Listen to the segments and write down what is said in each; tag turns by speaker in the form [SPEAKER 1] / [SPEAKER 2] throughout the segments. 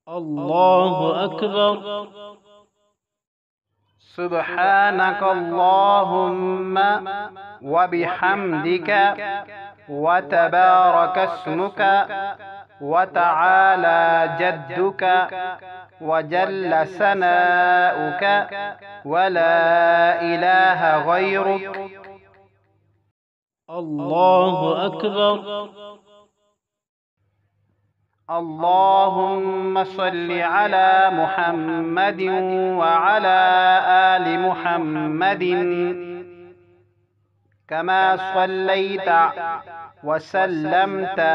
[SPEAKER 1] अल्लाहु अकबर। सुब्हानक अल्लाहुम्मा व बिहम्दिका व तबारक अस्मुका व तआला जद्दुका व जल्ल सनाउका व ला इलाहा गैरुक। अल्लाहु अकबर। अल्लाहुम्मा सल्लि अला मुहम्मदिन व अला आलि मुहम्मदिन कमा सल्लैता व सल्लमता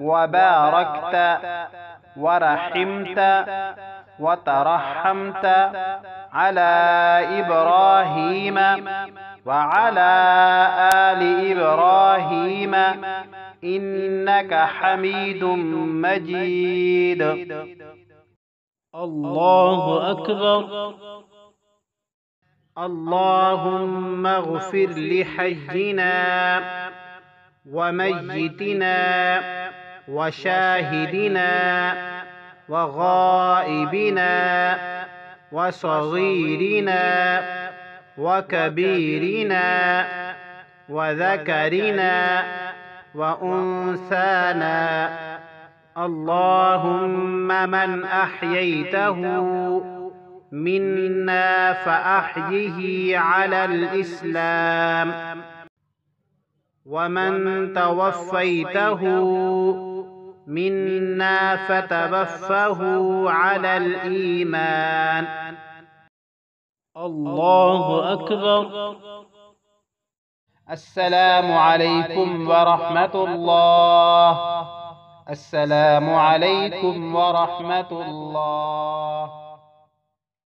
[SPEAKER 1] व बारकता व रहिमता व तरहमता अला इब्राहीम व अला आलि इब्राहीम इन्नका हमीदुम मजीद। अल्लाहु अकबर। अल्लाहुम्मा अग़फ़िर लिहय्यिना व मय्यितिना व शाहिदिना व गाइबिना व सग़ीरिना व कबीरिना व ज़करिना व उन्साना। अल्लाहुम्मा मन अह्यैतहु मिन्ना फ़अह्यिही अलल इस्लाम व मन तवफ़्फ़ैतहु मिन्ना फ़तवफ़्फ़हु अलल ईमान। अल्लाहु अकबर। अस्सलामु अलैकुम व रहमतुल्लाह। अस्सलामु अलैकुम व रहमतुल्लाह।